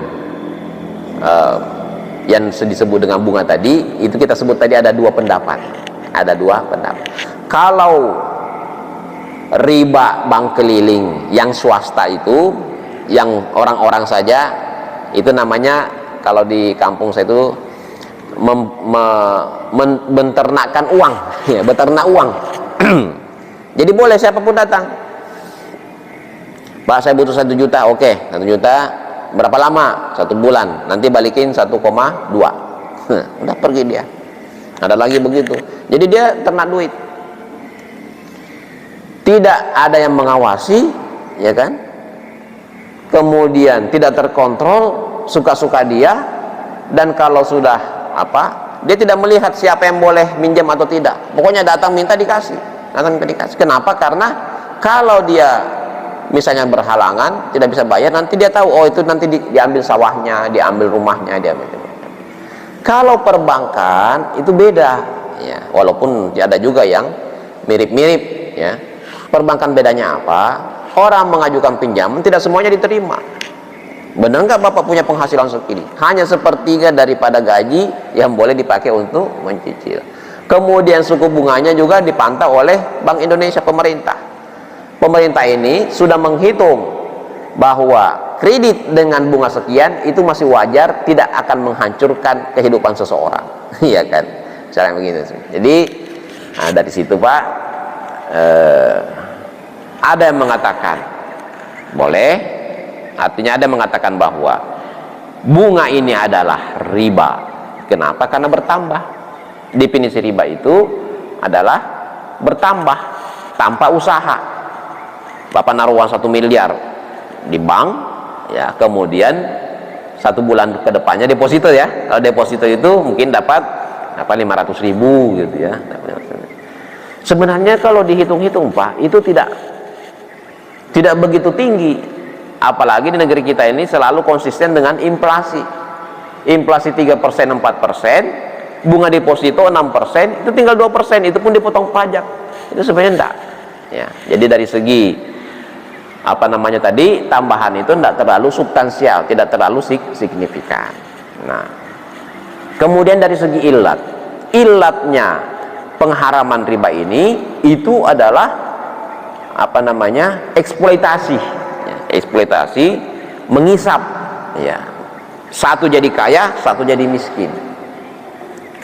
yang disebut dengan bunga tadi, itu kita sebut tadi ada dua pendapat. Ada dua pendapat. Kalau riba bank keliling yang swasta itu, yang orang-orang saja, itu namanya kalau di kampung saya itu menternakkan uang, ya, beternak uang. Jadi boleh siapapun datang. Pak, saya butuh 1 juta, oke, 1 juta, berapa lama? 1 bulan, nanti balikin 1,2. Udah pergi dia. Ada lagi begitu. Jadi dia ternak duit. Tidak ada yang mengawasi, ya kan? Kemudian tidak terkontrol, suka-suka dia. Dan kalau sudah dia tidak melihat siapa yang boleh minjam atau tidak. Pokoknya datang minta dikasih. Kenapa? Karena kalau dia misalnya berhalangan, tidak bisa bayar, nanti dia tahu, oh itu nanti diambil sawahnya, diambil rumahnya, diambil. Kalau perbankan itu beda, ya, walaupun ada juga yang mirip-mirip, ya. Perbankan bedanya apa? Orang mengajukan pinjaman tidak semuanya diterima. Benar nggak Bapak punya penghasilan segini? Hanya sepertiga daripada gaji yang boleh dipakai untuk mencicil. Kemudian suku bunganya juga dipantau oleh Bank Indonesia, pemerintah. Pemerintah ini sudah menghitung bahwa kredit dengan bunga sekian itu masih wajar, tidak akan menghancurkan kehidupan seseorang. Iya kan? Cara begitu. Jadi dari situ Pak, ada yang mengatakan boleh. Artinya ada yang mengatakan bahwa bunga ini adalah riba. Kenapa? Karena bertambah. Definisi riba itu adalah bertambah tanpa usaha. Bapak naruh uang 1 miliar di bank, ya, kemudian 1 bulan ke depannya deposito ya. Kalau deposito itu mungkin dapat 500.000 gitu ya. Sebenarnya kalau dihitung-hitung Pak, itu tidak begitu tinggi. Apalagi di negeri kita ini selalu konsisten dengan inflasi. Inflasi 3%, 4%, bunga deposito 6%, itu tinggal 2%, itu pun dipotong pajak. Itu sebenarnya enggak. Ya, jadi dari segi tadi, tambahan itu enggak terlalu substansial, tidak terlalu signifikan. Nah, kemudian dari segi ilatnya pengharaman riba ini itu adalah eksploitasi. Eksploitasi, mengisap, ya, satu jadi kaya, satu jadi miskin.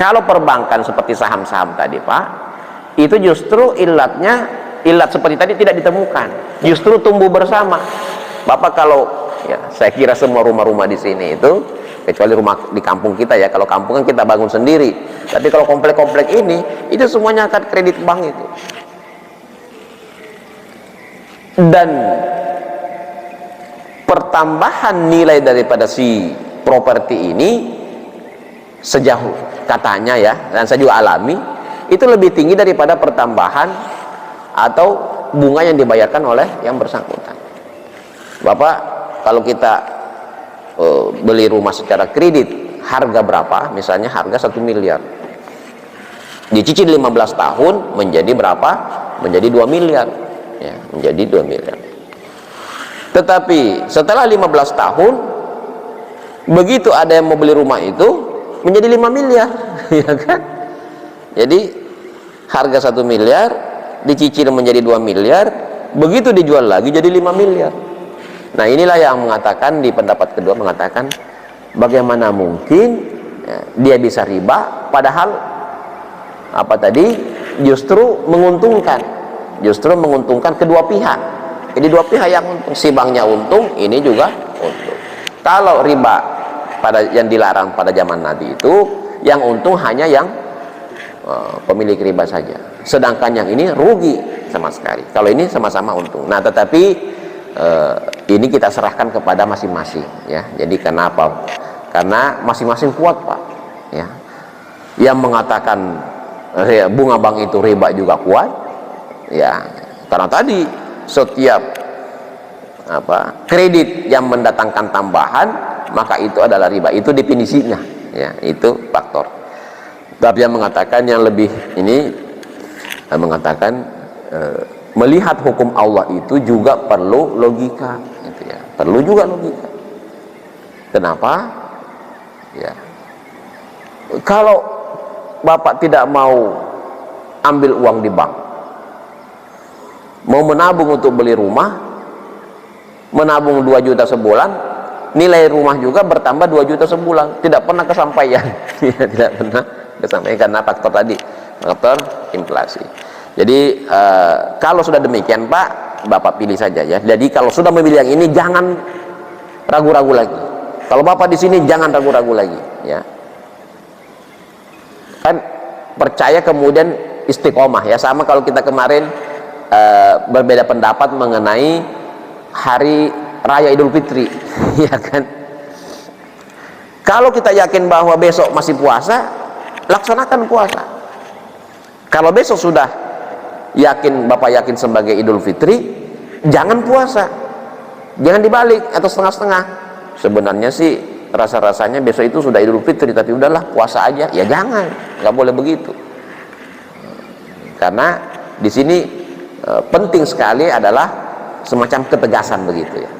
Kalau perbankan seperti saham-saham tadi Pak, itu justru ilat seperti tadi tidak ditemukan, justru tumbuh bersama. Bapak kalau saya kira semua rumah-rumah di sini itu, kecuali rumah di kampung kita ya, kalau kampung kan kita bangun sendiri, tapi kalau komplek-komplek ini itu semuanya akan kredit bank itu. Dan pertambahan nilai daripada si properti ini sejauh katanya ya, dan saya juga alami, itu lebih tinggi daripada pertambahan atau bunga yang dibayarkan oleh yang bersangkutan. Bapak kalau kita beli rumah secara kredit, harga berapa? Misalnya harga 1 miliar, dicicil 15 tahun menjadi berapa? Menjadi 2 miliar ya, menjadi 2 miliar. Tetapi setelah 15 tahun, begitu ada yang mau beli rumah itu menjadi 5 miliar, ya kan? Jadi harga 1 miliar dicicil menjadi 2 miliar, begitu dijual lagi jadi 5 miliar. Nah, inilah yang mengatakan di pendapat kedua, mengatakan bagaimana mungkin dia bisa riba, padahal justru menguntungkan kedua pihak. Jadi dua pihak yang untung, si banknya untung, ini juga untung. Kalau riba yang dilarang pada zaman Nabi itu, yang untung hanya yang pemilik riba saja, sedangkan yang ini rugi sama sekali. Kalau ini sama-sama untung. Nah, tetapi ini kita serahkan kepada masing-masing ya. Jadi kenapa? Karena masing-masing kuat Pak ya. Yang mengatakan bunga bank itu riba juga kuat ya, karena tadi setiap kredit yang mendatangkan tambahan maka itu adalah riba, itu definisinya ya, itu faktor. Tapi yang mengatakan yang lebih ini mengatakan melihat hukum Allah itu juga perlu logika gitu ya, perlu juga logika. Kenapa ya? Kalau Bapak tidak mau ambil uang di bank, mau menabung untuk beli rumah, menabung 2 juta sebulan, nilai rumah juga bertambah 2 juta sebulan, tidak pernah kesampaian. Tidak pernah kesampaian karena faktor tadi, faktor inflasi. Jadi kalau sudah demikian Pak, Bapak pilih saja ya. Jadi kalau sudah memilih yang ini jangan ragu-ragu lagi. Kalau Bapak di sini jangan ragu-ragu lagi ya. Kan percaya kemudian istiqomah ya, sama kalau kita kemarin berbeda pendapat mengenai hari raya Idul Fitri ya kan. Kalau kita yakin bahwa besok masih puasa, laksanakan puasa. Kalau besok sudah Bapak yakin sebagai Idul Fitri, jangan puasa, jangan dibalik atau setengah-setengah. Sebenarnya sih rasa-rasanya besok itu sudah Idul Fitri, tapi udahlah puasa aja, ya jangan, nggak boleh begitu. Karena di sini penting sekali adalah semacam ketegasan begitu ya.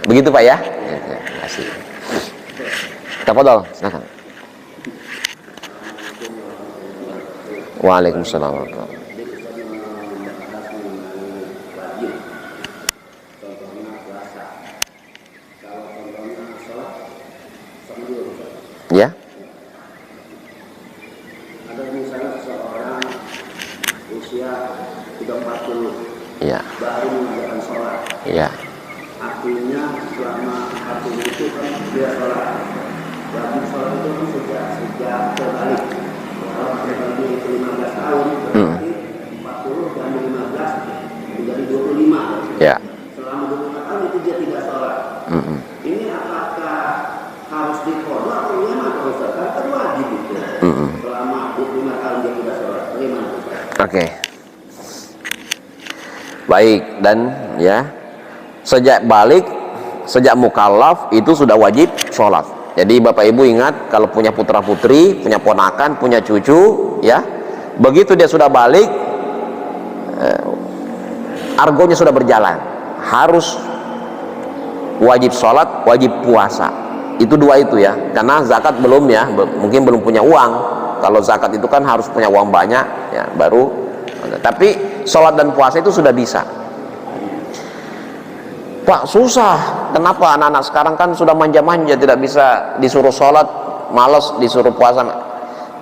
Begitu Pak ya? Terima kasih. Tafadhol, silakan. Waalaikumsalam warahmatullahi wabarakatuh. Ya. Ada misalnya seseorang usia 40 Ya. baru mengerjakan sholat. Ya. Artinya selama 40 itu kan dia sholat. Wajib sholat itu kan sejak terbalik. Kalau terbalik itu 15 tahun, berarti 40 dan 15 menjadi 25. Ya. Selama 25 tahun itu dia tidak sholat. Ini apakah harus dikodok atau gimana Pak Ustaz? Kan wajib itu. Selama 25 tahun dia tidak sholat. Bagaimana Ustaz? Oke. Baik, dan ya, sejak balik, sejak mukallaf itu sudah wajib sholat. Jadi Bapak Ibu ingat, kalau punya putra putri, punya ponakan, punya cucu, ya, begitu dia sudah balik, argonya sudah berjalan, harus wajib sholat, wajib puasa. Itu dua itu ya, karena zakat belum ya, mungkin belum punya uang. Kalau zakat itu kan harus punya uang banyak, ya, baru. Tapi sholat dan puasa itu sudah bisa. Pak, susah. Kenapa anak-anak sekarang kan sudah manja-manja, tidak bisa disuruh sholat, malas disuruh puasa.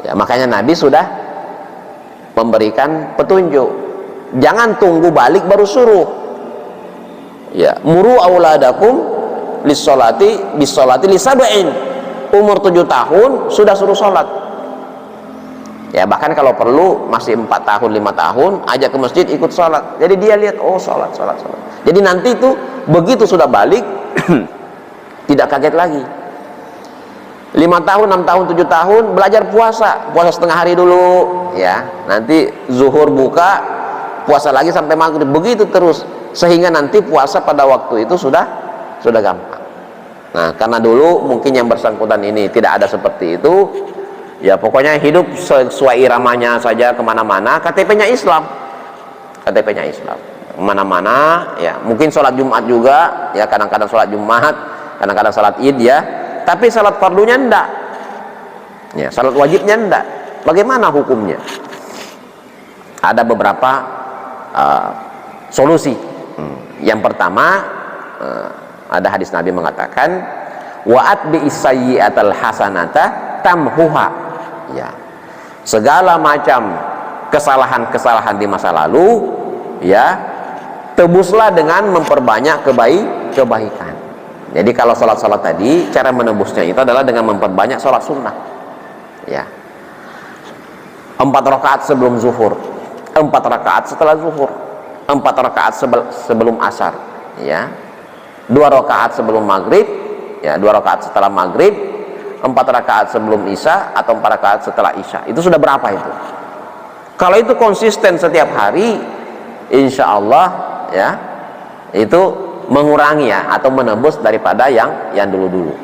Ya, makanya Nabi sudah memberikan petunjuk. Jangan tunggu balik baru suruh. Ya, muru auladakum lis-sholati bis-sholati li-sab'in. Umur 7 tahun sudah suruh sholat. Ya, bahkan kalau perlu masih 4 tahun 5 tahun ajak ke masjid ikut sholat. Jadi dia lihat, oh sholat. Jadi nanti itu begitu sudah balik tidak kaget lagi. 5 tahun 6 tahun 7 tahun belajar puasa setengah hari dulu ya, nanti zuhur buka puasa lagi sampai maghrib, begitu terus sehingga nanti puasa pada waktu itu sudah gampang. Nah, karena dulu mungkin yang bersangkutan ini tidak ada seperti itu. Ya pokoknya hidup sesuai iramanya saja kemana-mana. KTP-nya Islam, kemana-mana ya. Mungkin sholat Jumat juga ya, kadang-kadang sholat Jumat, kadang-kadang sholat Id ya. Tapi sholat fardunya enggak, ya sholat wajibnya enggak. Bagaimana hukumnya? Ada beberapa solusi. Yang pertama, ada hadis Nabi mengatakan, wa'at bi'isayyi'atal hasanata tamhuha. Ya, segala macam kesalahan-kesalahan di masa lalu ya tebuslah dengan memperbanyak kebaikan. Jadi kalau sholat tadi, cara menebusnya itu adalah dengan memperbanyak sholat sunnah ya, 4 rakaat sebelum zuhur, 4 rakaat setelah zuhur, 4 rakaat sebelum asar ya, 2 rakaat sebelum maghrib ya, 2 rakaat setelah maghrib, 4 rakaat sebelum isya atau 4 rakaat setelah isya. Itu sudah berapa itu? Kalau itu konsisten setiap hari, insya Allah ya, itu mengurangi ya, atau menembus daripada yang dulu-dulu.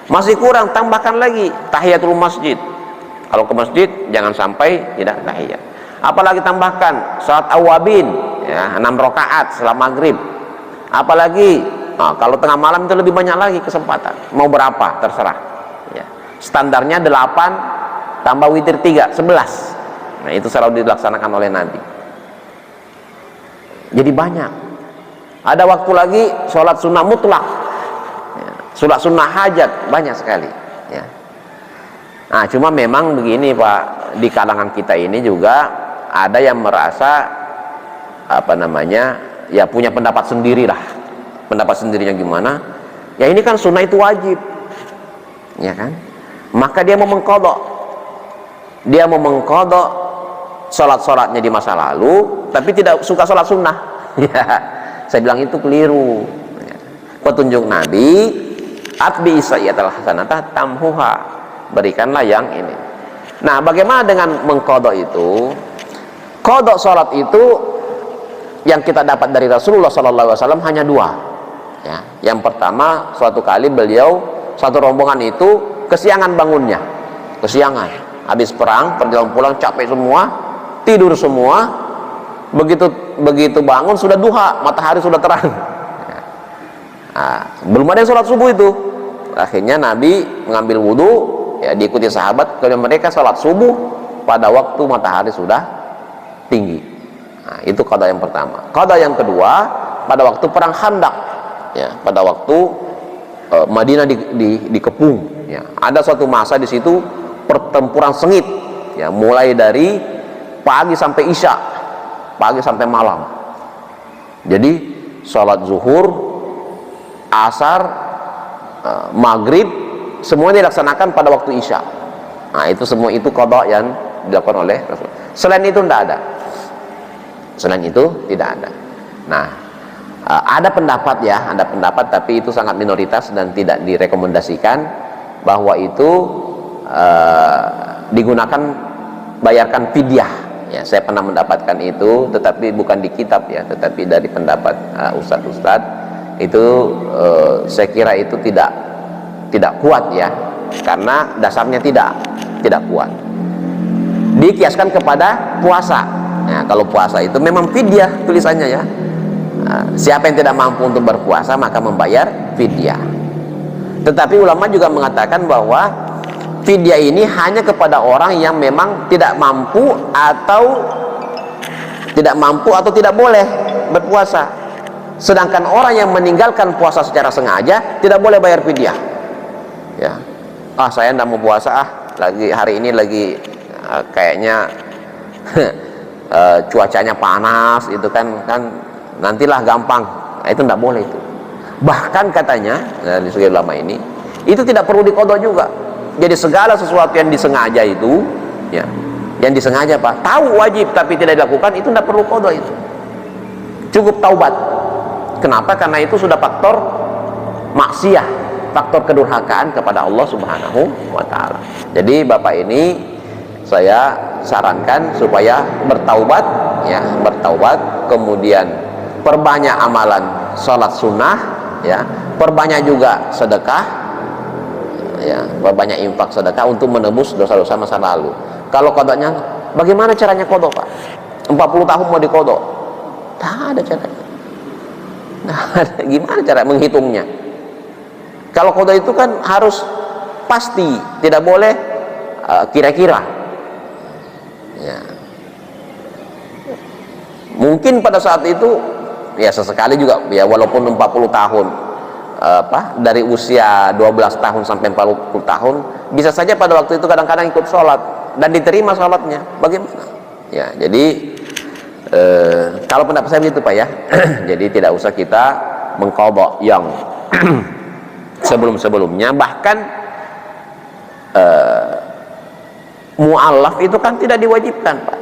Masih kurang, tambahkan lagi tahiyatul masjid. Kalau ke masjid jangan sampai tidak tahiyat. Apalagi tambahkan salat awabin ya, 6 rakaat setelah maghrib. Apalagi kalau tengah malam itu lebih banyak lagi kesempatan. Mau berapa terserah. Ya. Standarnya 8 tambah witir 3, 11. Nah, itu selalu dilaksanakan oleh Nabi. Jadi banyak. Ada waktu lagi sholat sunnah mutlak ya. Sholat sunnah hajat banyak sekali ya. Nah, cuma memang begini Pak, di kalangan kita ini juga ada yang merasa ya punya pendapat sendiri lah. Pendapat sendirinya gimana? Ya ini kan sunnah itu wajib ya kan, maka dia mau mengqadha, sholat-sholatnya di masa lalu, tapi tidak suka sholat sunnah ya. Saya bilang itu keliru ya. Petunjuk Nabi, atbi sayyatal hasanata tamhuha, berikanlah yang ini. Nah, bagaimana dengan mengqadha itu? Qadha sholat itu yang kita dapat dari Rasulullah SAW hanya 2 ya. Yang pertama, suatu kali beliau, satu rombongan itu kesiangan bangunnya, habis perang, perjalanan pulang capek semua, tidur semua. Begitu bangun sudah duha, matahari sudah terang. Nah, belum ada yang sholat subuh itu. Akhirnya Nabi mengambil wudhu, ya, diikuti sahabat, kalau mereka sholat subuh pada waktu matahari sudah tinggi. Nah, itu qada yang pertama. Qada yang kedua, pada waktu perang Khandaq, ya, pada waktu Madinah dikepung, ya, ada suatu masa di situ pertempuran sengit, ya, mulai dari pagi sampai isya, pagi sampai malam. Jadi sholat zuhur, asar, maghrib, semuanya dilaksanakan pada waktu isya. Nah, itu semua itu qada yang dilakukan oleh Rasul. Selain itu tidak ada. Selain itu tidak ada. Nah, ada pendapat, ya, ada pendapat, tapi itu sangat minoritas dan tidak direkomendasikan bahwa itu digunakan bayarkan fidyah. Ya, saya pernah mendapatkan itu, tetapi bukan di kitab, ya, tetapi dari pendapat ustadz-ustadz itu, saya kira itu tidak kuat, ya, karena dasarnya tidak kuat. Dikiaskan kepada puasa. Nah, kalau puasa itu memang fidyah tulisannya, ya. Siapa yang tidak mampu untuk berpuasa maka membayar fidyah. Tetapi ulama juga mengatakan bahwa fidyah ini hanya kepada orang yang memang tidak mampu atau tidak boleh berpuasa. Sedangkan orang yang meninggalkan puasa secara sengaja tidak boleh bayar fidyah. Ya, saya tidak mau puasa, lagi hari ini lagi kayaknya cuacanya panas, itu kan nantilah gampang. Nah, itu tidak boleh itu. Bahkan katanya dari segi ulama ini, itu tidak perlu diqadha juga. Jadi segala sesuatu yang disengaja itu, ya, yang disengaja Pak, tahu wajib tapi tidak dilakukan, itu tidak perlu qadha itu. Cukup taubat. Kenapa? Karena itu sudah faktor maksiyah, faktor kedurhakaan kepada Allah Subhanahu wa taala. Jadi Bapak ini saya sarankan supaya bertaubat, ya, bertaubat, kemudian perbanyak amalan sholat sunnah, ya, perbanyak juga sedekah, ya, perbanyak infak sedekah untuk menebus dosa-dosa masa lalu. Kalau qadanya, bagaimana caranya qadha Pak? 40 tahun mau diqadha? Tak ada caranya. Nah, gimana cara menghitungnya? Kalau qadha itu kan harus pasti, tidak boleh kira-kira. Ya. Mungkin pada saat itu, ya, sesekali juga, ya, walaupun 40 tahun, dari usia 12 tahun sampai 40 tahun, bisa saja pada waktu itu kadang-kadang ikut sholat dan diterima sholatnya. Bagaimana? Ya, jadi kalau pendapat saya begitu Pak, ya. Jadi tidak usah kita mengqadha yang sebelum-sebelumnya. Bahkan mu'allaf itu kan tidak diwajibkan Pak.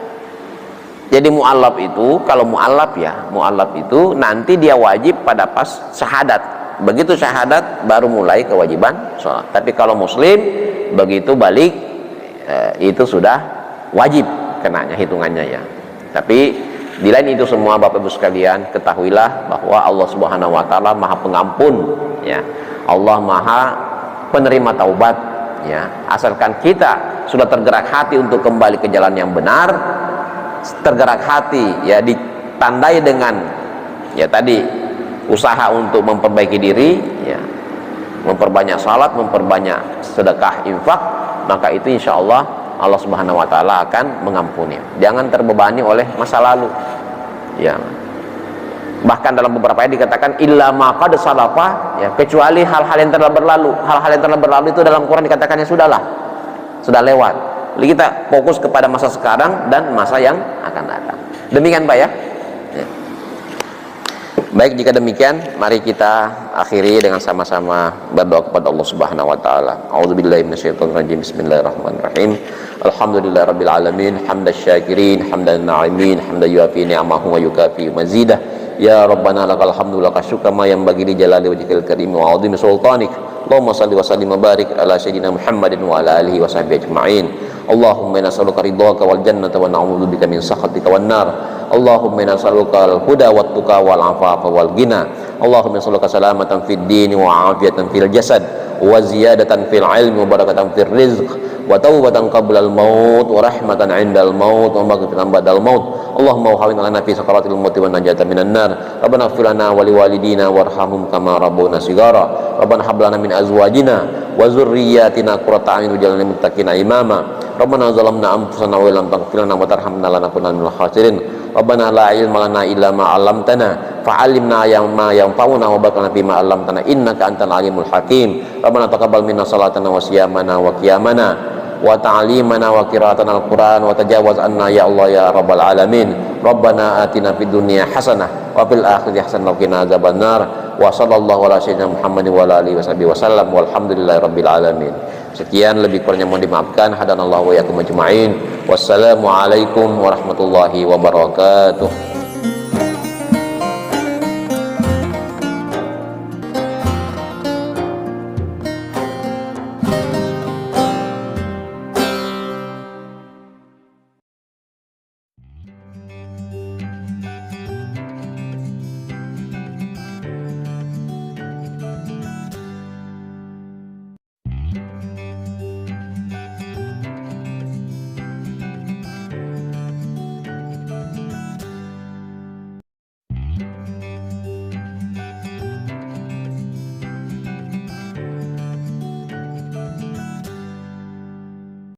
Jadi mu'allaf itu, kalau mu'allaf, ya, mu'allaf itu nanti dia wajib pada pas syahadat. Begitu syahadat baru mulai kewajiban sholat. Tapi kalau muslim begitu balik, itu sudah wajib kenanya hitungannya, ya. Tapi di lain itu semua Bapak Ibu sekalian, ketahuilah bahwa Allah Subhanahu wa taala Maha Pengampun, ya. Allah Maha Penerima taubat, ya. Asalkan kita sudah tergerak hati untuk kembali ke jalan yang benar, tergerak hati, ya, ditandai dengan, ya, tadi usaha untuk memperbaiki diri, ya, memperbanyak salat, memperbanyak sedekah, infak, maka itu insya Allah Allah Subhanahu wa taala akan mengampuni. Jangan terbebani oleh masa lalu, ya. Bahkan dalam beberapa ayat dikatakan illa ma qad salafa, ya, kecuali hal-hal yang telah berlalu. Hal-hal yang telah berlalu itu dalam Quran dikatakannya sudah lewat. Jadi kita fokus kepada masa sekarang dan masa yang akan datang. Demikian Pak, ya. Ya. Baik, jika demikian mari kita akhiri dengan sama-sama berdoa kepada Allah Subhanahu wa taala. A'udzubillahi minasyaitonirrajim. Bismillahirrahmanirrahim. Alhamdulillahirabbil alamin, hamdasy syakirin, hamdan na'imin, hamdan yuafi ni'amahu wa yukafi mazidah. Ya Rabbana lakal hamdu laka syukra ma yanbaghi li jalali wajhikal karim wa 'azimi sultanik. Allahumma shalli wa sallim wa barik ala sayyidina Muhammadin wa ala alihi wa sahbihi ajma'in. Allahumma inna nas'aluka ridhaka wal jannata wa na'udzubika min sakhatika wan nar. Allahumma inna nas'aluka al huda wat tuqa wal afafa wal ghina. Allahumma nas'aluka salamatan fid din wa afiyatan fil jasad wa ziyadatan fil ilmi wa barakatan fil rizq wa taubatan qablal maut wa rahmatan 'indal maut wa maghfiratan ba'dal maut. Allahumma hawwin 'alana fi sakaratil maut wa najatan minan nar. Rabbana ighfir lana wa liwalidina warhamhum kama rabbuna shighara. Rabbana hab lana min azwajina wa dzurriyyatina qurrata a'yun waj'alna lil muttaqina imama. Rabbana zalamna anfusana wa lam taghfir lana wa tarhamna lanakunanna minal khasirin. Rabbana la ilma lana illa ma 'allamtana fa'allimna ma yanfa'una wa barik lana fima 'allamtana innaka antal alimul hakim. Rabbana taqabbal minna salatana wa siyamana wa qiyamana wa ta'limana wa qira'atana al-Qur'an wa tajawaz anna ya Allah ya rabbal alamin. Rabbana atina fid dunya hasanah wa fil akhirati hasanah wa qina adzabannar. Wa sallallahu ala sayyidina Muhammadin wa ala alihi wasallam walhamdulillahi rabbil alamin. Sekian, lebih kurangnya mohon dimaafkan. Hadanallahu wa iyyakum ajma'in. Wassalamu alaikum warahmatullahi wabarakatuh.